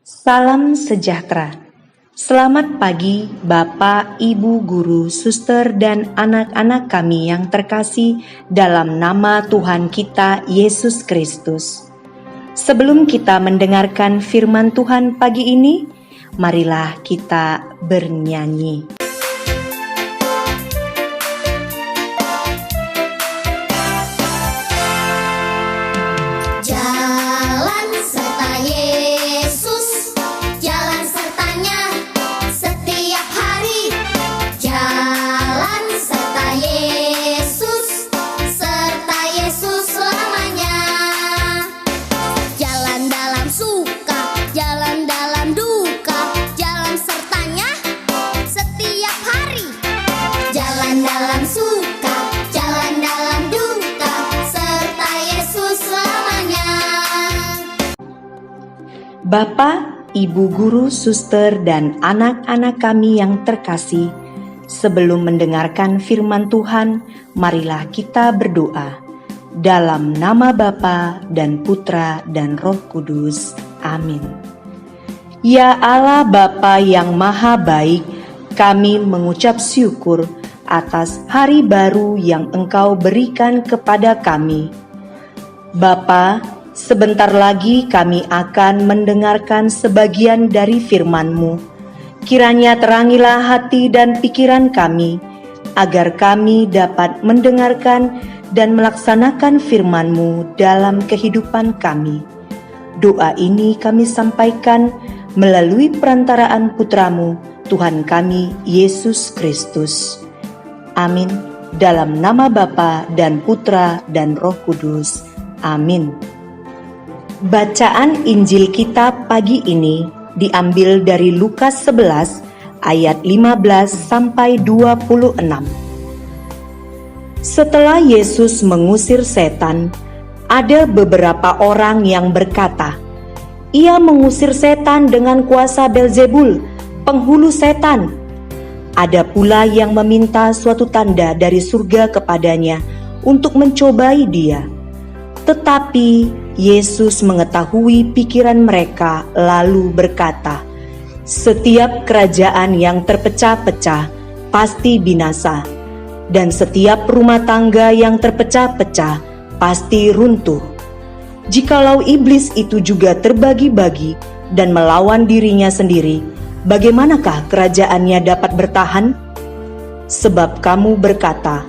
Salam sejahtera. Selamat pagi Bapak, Ibu Guru, Suster, dan anak-anak kami yang terkasih dalam nama Tuhan kita Yesus Kristus. Sebelum kita mendengarkan firman Tuhan pagi ini, marilah kita bernyanyi. Bapak, Ibu Guru, Suster, dan anak-anak kami yang terkasih, sebelum mendengarkan firman Tuhan, marilah kita berdoa. Dalam nama Bapa dan Putra dan Roh Kudus. Amin. Ya Allah Bapa yang Maha Baik, kami mengucap syukur atas hari baru yang Engkau berikan kepada kami. Bapa, sebentar lagi kami akan mendengarkan sebagian dari firman-Mu. Kiranya terangilah hati dan pikiran kami, agar kami dapat mendengarkan dan melaksanakan firman-Mu dalam kehidupan kami. Doa ini kami sampaikan melalui perantaraan Putra-Mu, Tuhan kami, Yesus Kristus. Amin. Dalam nama Bapa dan Putra dan Roh Kudus. Amin. Bacaan Injil kita pagi ini diambil dari Lukas 11 ayat 15 sampai 26. Setelah Yesus mengusir setan, ada beberapa orang yang berkata, "Ia mengusir setan dengan kuasa Belzebul, penghulu setan." Ada pula yang meminta suatu tanda dari surga kepadanya untuk mencobai dia. Tetapi Yesus mengetahui pikiran mereka lalu berkata, "Setiap kerajaan yang terpecah-pecah pasti binasa, dan setiap rumah tangga yang terpecah-pecah pasti runtuh. Jikalau iblis itu juga terbagi-bagi dan melawan dirinya sendiri, bagaimanakah kerajaannya dapat bertahan? Sebab kamu berkata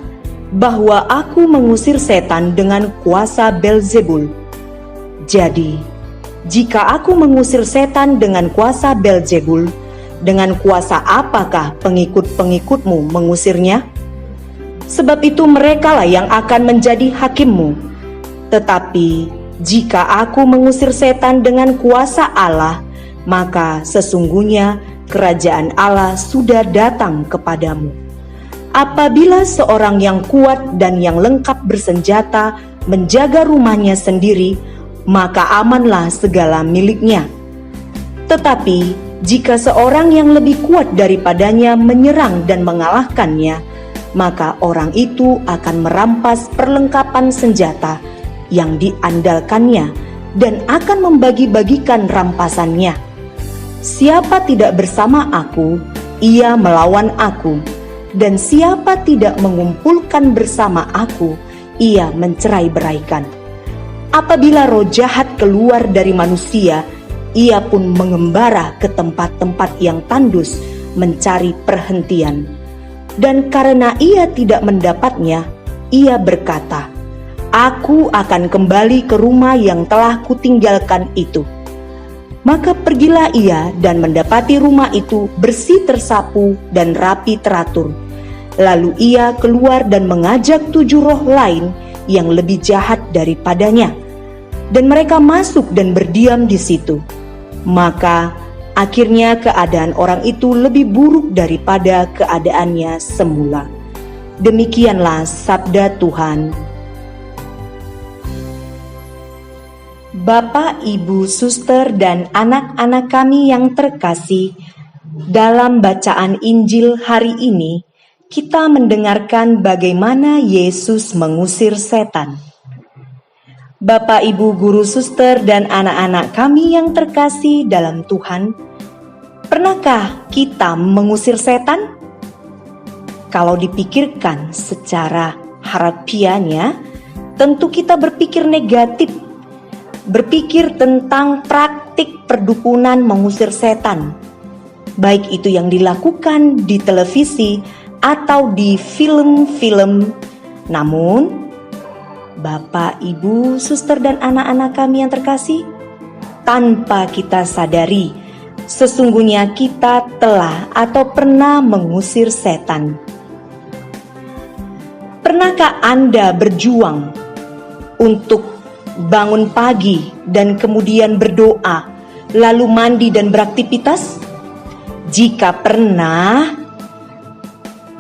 bahwa aku mengusir setan dengan kuasa Belzebul. Jadi, jika aku mengusir setan dengan kuasa Belzebul, dengan kuasa apakah pengikut-pengikutmu mengusirnya? Sebab itu merekalah yang akan menjadi hakimmu. Tetapi, jika aku mengusir setan dengan kuasa Allah, maka sesungguhnya kerajaan Allah sudah datang kepadamu. Apabila seorang yang kuat dan yang lengkap bersenjata menjaga rumahnya sendiri, maka amanlah segala miliknya. Tetapi jika seorang yang lebih kuat daripadanya menyerang dan mengalahkannya, maka orang itu akan merampas perlengkapan senjata yang diandalkannya dan akan membagi-bagikan rampasannya. Siapa tidak bersama aku, ia melawan aku, dan siapa tidak mengumpulkan bersama aku, ia mencerai-beraikan. Apabila roh jahat keluar dari manusia, ia pun mengembara ke tempat-tempat yang tandus mencari perhentian. Dan karena ia tidak mendapatnya, ia berkata, "Aku akan kembali ke rumah yang telah kutinggalkan itu." Maka pergilah ia dan mendapati rumah itu bersih tersapu dan rapi teratur. Lalu ia keluar dan mengajak 7 roh lain yang lebih jahat daripadanya. Dan mereka masuk dan berdiam di situ. Maka akhirnya keadaan orang itu lebih buruk daripada keadaannya semula. Demikianlah sabda Tuhan. Bapak, Ibu, Suster, dan anak-anak kami yang terkasih, dalam bacaan Injil hari ini, kita mendengarkan bagaimana Yesus mengusir setan. Bapak, Ibu, guru, suster, dan anak-anak kami yang terkasih dalam Tuhan, pernahkah kita mengusir setan? Kalau dipikirkan secara harafiahnya, tentu kita berpikir negatif, berpikir tentang praktik perdukunan mengusir setan, baik itu yang dilakukan di televisi atau di film-film. Namun, Bapak, Ibu, suster, dan anak-anak kami yang terkasih, tanpa kita sadari, sesungguhnya kita telah atau pernah mengusir setan. Pernahkah Anda berjuang untuk bangun pagi dan kemudian berdoa, lalu mandi dan beraktivitas? Jika pernah,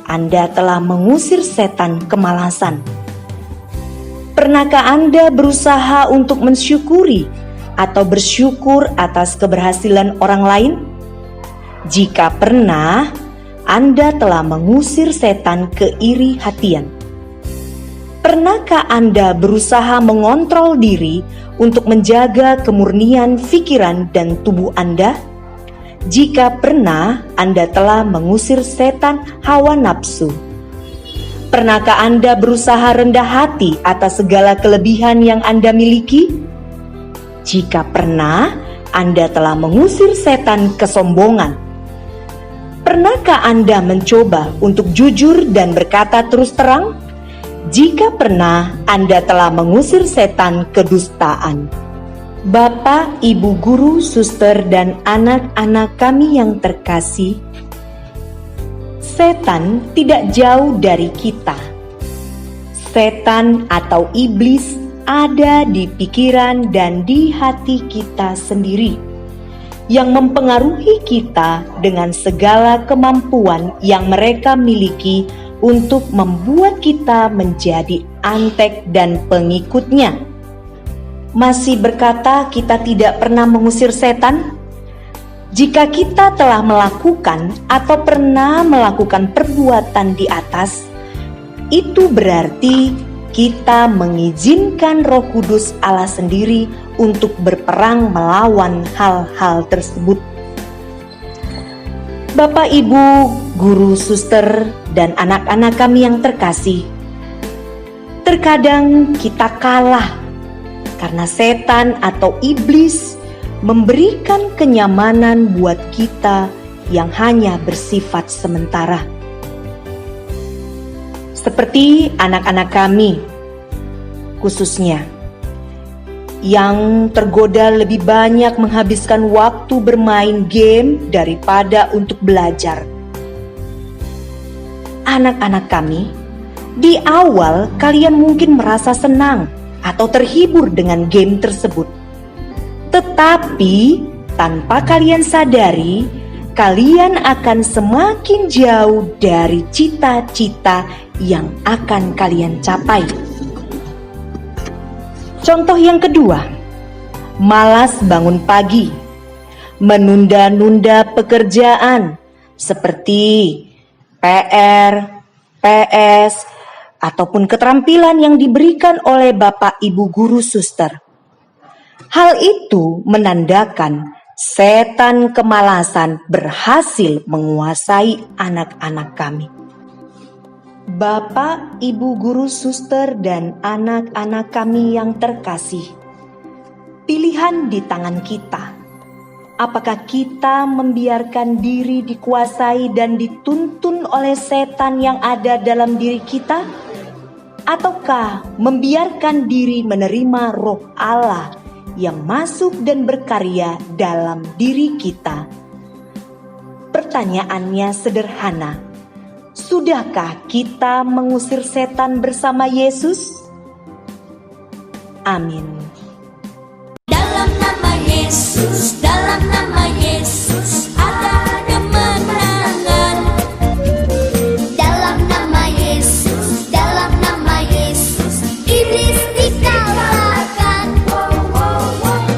Anda telah mengusir setan kemalasan. Pernahkah Anda berusaha untuk mensyukuri atau bersyukur atas keberhasilan orang lain? Jika pernah, Anda telah mengusir setan keiri hatian. Pernahkah Anda berusaha mengontrol diri untuk menjaga kemurnian pikiran dan tubuh Anda? Jika pernah, Anda telah mengusir setan hawa nafsu. Pernahkah Anda berusaha rendah hati atas segala kelebihan yang Anda miliki? Jika pernah, Anda telah mengusir setan kesombongan. Pernahkah Anda mencoba untuk jujur dan berkata terus terang? Jika pernah, Anda telah mengusir setan kedustaan. Bapak, Ibu, guru, suster, dan anak-anak kami yang terkasih, setan tidak jauh dari kita. Setan atau iblis ada di pikiran dan di hati kita sendiri, yang mempengaruhi kita dengan segala kemampuan yang mereka miliki untuk membuat kita menjadi antek dan pengikutnya. Masih berkata kita tidak pernah mengusir setan? Jika kita telah melakukan atau pernah melakukan perbuatan di atas, itu berarti kita mengizinkan Roh Kudus Allah sendiri untuk berperang melawan hal-hal tersebut. Bapak, Ibu, guru, suster, dan anak-anak kami yang terkasih, terkadang kita kalah karena setan atau iblis memberikan kenyamanan buat kita yang hanya bersifat sementara. Seperti anak-anak kami, khususnya, yang tergoda lebih banyak menghabiskan waktu bermain game daripada untuk belajar. Anak-anak kami, di awal kalian mungkin merasa senang atau terhibur dengan game tersebut. Tetapi tanpa kalian sadari, kalian akan semakin jauh dari cita-cita yang akan kalian capai. Contoh yang kedua, malas bangun pagi, menunda-nunda pekerjaan seperti PR, PS, ataupun keterampilan yang diberikan oleh Bapak, Ibu, guru, suster. Hal itu menandakan setan kemalasan berhasil menguasai anak-anak kami. Bapak, Ibu, guru, suster, dan anak-anak kami yang terkasih, pilihan di tangan kita. Apakah kita membiarkan diri dikuasai dan dituntun oleh setan yang ada dalam diri kita? Ataukah membiarkan diri menerima Roh Allah yang masuk dan berkarya dalam diri kita? Pertanyaannya sederhana. Sudahkah kita mengusir setan bersama Yesus? Amin. Dalam nama Yesus, dalam nama Yesus ada kemenangan. Dalam nama Yesus, dalam nama Yesus iblis dikalahkan.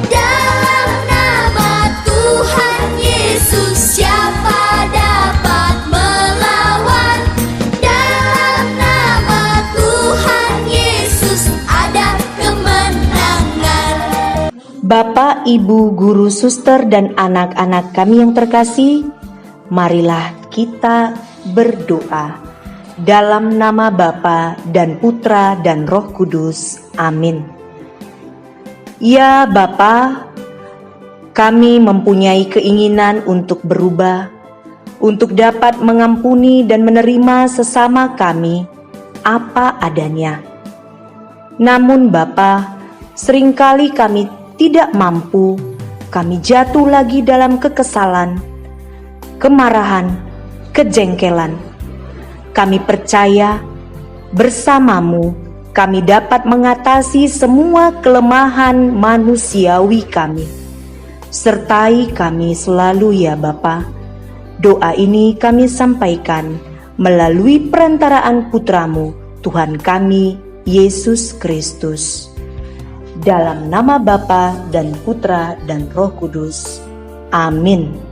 Dalam nama Tuhan Yesus siapa dapat melawan? Dalam nama Tuhan Yesus ada kemenangan. ibu, guru, suster, dan anak-anak kami yang terkasih, marilah kita berdoa. Dalam nama Bapa dan Putra dan Roh Kudus. Amin. Ya Bapa, kami mempunyai keinginan untuk berubah, untuk dapat mengampuni dan menerima sesama kami apa adanya. Namun Bapa, seringkali kami tidak mampu, kami jatuh lagi dalam kekesalan, kemarahan, kejengkelan. Kami percaya bersamamu kami dapat mengatasi semua kelemahan manusiawi kami. Sertai kami selalu ya Bapa. Doa ini kami sampaikan melalui perantaraan Putramu, Tuhan kami, Yesus Kristus. Dalam nama Bapa dan Putra dan Roh Kudus. Amin.